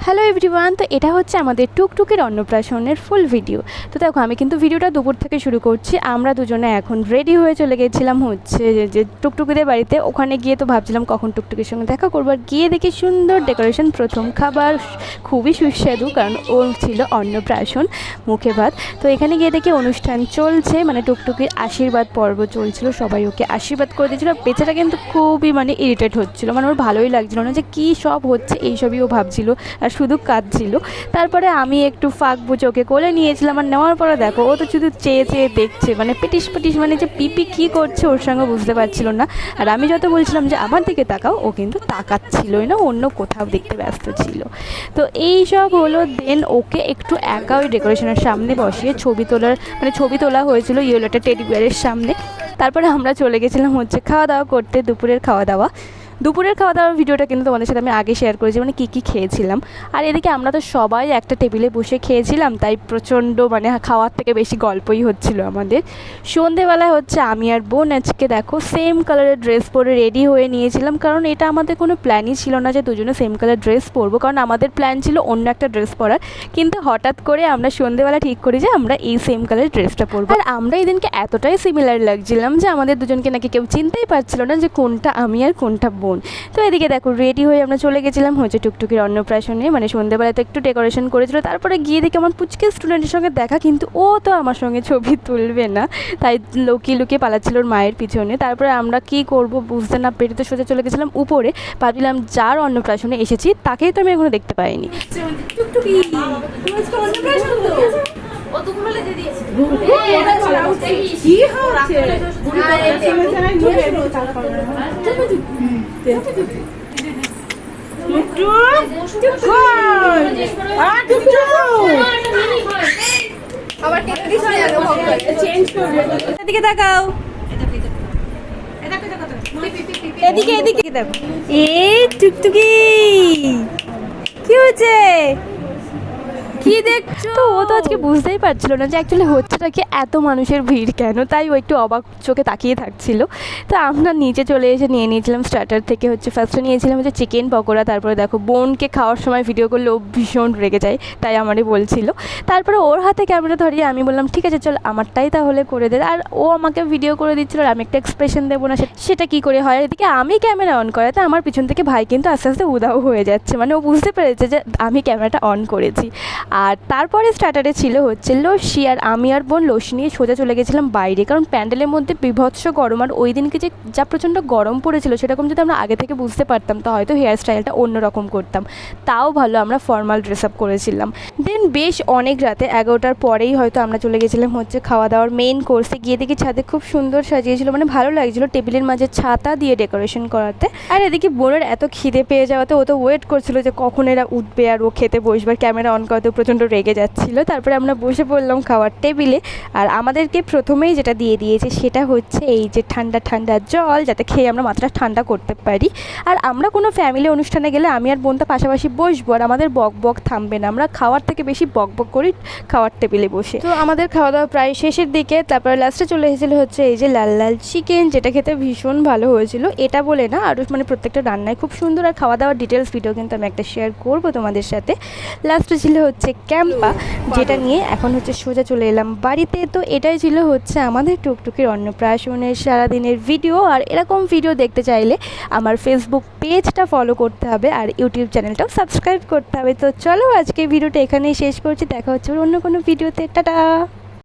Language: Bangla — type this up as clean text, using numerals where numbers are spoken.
হ্যালো এভরিওয়ান, তো এটা হচ্ছে আমাদের টুকটুকির অন্নপ্রাশনের ফুল ভিডিও। তো দেখো, আমি কিন্তু ভিডিওটা দুপুর থেকে শুরু করছি। আমরা দুজনে এখন রেডি হয়ে চলে গেছিলাম হচ্ছে যে টুকটুকিদের বাড়িতে। ওখানে গিয়ে তো ভাবছিলাম কখন টুকটুকির সঙ্গে দেখা করবো, আর গিয়ে দেখি সুন্দর ডেকোরেশন, প্রথম খাবার খুবই সুস্বাদু, কারণ ও ছিল অন্নপ্রাশন, মুখে ভাত। তো এখানে গিয়ে দেখি অনুষ্ঠান চলছে, মানে টুকটুকির আশীর্বাদ পর্ব চলছিল, সবাই ওকে আশীর্বাদ করে দিয়েছিল। বেচারা কিন্তু খুবই ইরিটেট হচ্ছিলো, ওর ভালোই লাগছিল না যে কী সব হচ্ছে, এইসবই ও ভাবছিল আর শুধু কাঁদছিল। তারপরে আমি একটু ফাঁক বুঝে ওকে কোলে নিয়েছিলাম, আর নেওয়ার পরে দেখো ও তো শুধু চেয়ে চেয়ে দেখছে, পিটিস পিটিস, যে পিপি কী করছে ওর সঙ্গে বুঝতে পারছিল না। আর আমি যত বলছিলাম যে আমার দিকে তাকাও, ও কিন্তু তাকাচ্ছিলই না, অন্য কোথাও দেখতে ব্যস্ত ছিল। তো এই সব হলো। দেন ওকে একটু একা ওই ডেকোরেশনের সামনে বসিয়ে ছবি তোলা হয়েছিল ইয়েলোটা টেডি বিয়ারের সামনে। তারপরে আমরা চলে গেছিলাম হচ্ছে খাওয়া দাওয়া করতে, দুপুরের খাওয়া দাওয়ার ভিডিওটা কিন্তু তোমাদের সাথে আমি আগে শেয়ার করেছি, কী কী খেয়েছিলাম। আর এদিকে আমরা তো সবাই একটা টেবিলে বসে খেয়েছিলাম, তাই প্রচণ্ড খাওয়ার থেকে বেশি গল্পই হচ্ছিল আমাদের। সন্ধেবেলায় হচ্ছে আমি আর বোন আজকে দেখো সেম কালারের ড্রেস পরে রেডি হয়ে নিয়েছিলাম, কারণ এটা আমাদের কোনো প্ল্যানই ছিল না যে দুজনে সেম কালার ড্রেস পরবো, কারণ আমাদের প্ল্যান ছিল অন্য একটা ড্রেস পরার। কিন্তু হঠাৎ করে আমরা সন্ধেবেলা ঠিক করি যে আমরা এই সেম কালারের ড্রেসটা পরবো। আর আমরা এই দিনকে এতটাই সিমিলার লাগছিলাম যে আমাদের দুজনকে নাকি কেউ চিনতেই পারছিল না যে কোনটা আমি আর কোনটা বোন। তো এদিকে দেখো রেডি হয়ে আমরা চলে গেছিলাম হচ্ছে টুকটুকির অন্নপ্রাশনে, সন্ধ্যেবেলায় তো একটু ডেকোরেশন করেছিল। তারপরে গিয়ে দেখি আমার পুচকে স্টুডেন্টের সঙ্গে দেখা, কিন্তু ও তো আমার সঙ্গে ছবি তুলবে না, তাই লুকিয়ে লুকিয়ে পালাচ্ছিল ওর মায়ের পিছনে। তারপরে আমরা কি করব বুঝতে না পেরে তো সোজা চলে গেছিলাম উপরে। ভাবছিলাম যার অন্নপ্রাশনে এসেছি তাকেই তো আমি এখনো দেখতে পাইনি। এদিকে তাকাও, এদিকে এদিকে দেখো। এই টুকটুকি কি হয়েছে, কি দেখছো? তো ও তো আজকে বুঝতেই পারছিল না যে অ্যাকচুয়ালি হচ্ছেটা কি, এত মানুষের ভিড় কেন, তাই ও একটু অবাক চোখে তাকিয়ে থাকছিল। তো আমরা নিচে চলে এসে নিয়ে নিয়েছিলাম স্টার্টার থেকে হচ্ছে ফার্স্টে নিয়েছিলাম হচ্ছে চিকেন পকোড়া। তারপরে দেখো বোনকে খাওয়ার সময় ভিডিও করলে ও ভীষণ রেগে যায়, তাই আমারই বলছিল। তারপরে ওর হাতে ক্যামেরা ধরিয়ে আমি বললাম ঠিক আছে চল আমারটাই তাহলে করে দে, আর ও আমাকে ভিডিও করে দিচ্ছিল আর আমি একটা এক্সপ্রেশন দেবো না, সেটা কী করে হয়। এদিকে আমি ক্যামেরা অন করাতে আমার পিছন থেকে ভাই কিন্তু আস্তে আস্তে উদাও হয়ে যাচ্ছে, ও বুঝতে পেরেছে যে আমি ক্যামেরাটা অন করেছি। আর তারপরে স্টার্টারে ছিল হচ্ছে লস্যি, আর আমি আর বোন লস্যি নিয়ে সোজা চলে গেছিলাম বাইরে, কারণ প্যান্ডেলের মধ্যে বিভৎস গরম। আর ওই দিনকে যে যা প্রচণ্ড গরম পড়েছিল, সেরকম যদি আমরা আগে থেকে বুঝতে পারতাম তো হয়তো হেয়ার স্টাইলটা অন্যরকম করতাম। তাও ভালো আমরা ফর্মাল ড্রেস আপ করেছিলাম। দেন বেশ অনেক রাতে 11টার পরেই হয়তো আমরা চলে গেছিলাম হচ্ছে খাওয়া দাওয়ার মেইন কোর্সে। গিয়ে দেখি ছাদে খুব সুন্দর সাজিয়েছিল, ভালো লাগছিল টেবিলের মাঝে ছাতা দিয়ে ডেকোরেশন করাতে। আর এদিকে বোনের এত খিদে পেয়ে যাওয়াতে ও তো ওয়েট করছিল যে কখন এরা উঠবে আর ও খেতে বসবে, ক্যামেরা অন করাতে প্রচণ্ড রেগে যাচ্ছিলো। তারপরে আমরা বসে পড়লাম খাওয়ার টেবিলে, আর আমাদেরকে প্রথমেই যেটা দিয়ে দিয়েছে সেটা হচ্ছে এই যে ঠান্ডা ঠান্ডা জল, যাতে খেয়ে আমরা মাথাটা ঠান্ডা করতে পারি। আর আমরা কোনো ফ্যামিলি অনুষ্ঠানে গেলে আমি আর বোনটা পাশাপাশি বসবো, আর আমাদের বক বক থামবে না, আমরা খাওয়ার থেকে বেশি বক বক করি খাওয়ার টেবিলে বসে। তো আমাদের খাওয়া দাওয়া প্রায় শেষের দিকে, তারপরে লাস্টে চলে এসেছিলো হচ্ছে এই যে লাল লাল চিকেন, যেটা খেতে ভীষণ ভালো হয়েছিল। এটা বলে না, আরও প্রত্যেকটা রান্নায় খুব সুন্দর। আর খাওয়া দাওয়ার ডিটেলস ভিডিও কিন্তু আমি একটা শেয়ার করবো তোমাদের সাথে। লাস্টে ছিল হচ্ছে ক্যাম্পা, যেটা নিয়ে এখন হচ্ছে সোজা চলে এলাম বাড়িতে। তো এটাই ছিল হচ্ছে আমাদের টুকটুকির অন্নপ্রাশনের সারাদিনের ভিডিও। আর এরকম ভিডিও দেখতে চাইলে আমার ফেসবুক পেজটা ফলো করতে হবে আর ইউটিউব চ্যানেলটাও সাবস্ক্রাইব করতে হবে। তো চলো আজকে ভিডিওটা এখানেই শেষ করছি, দেখা হচ্ছে অন্য কোনো ভিডিওতে। টাটা।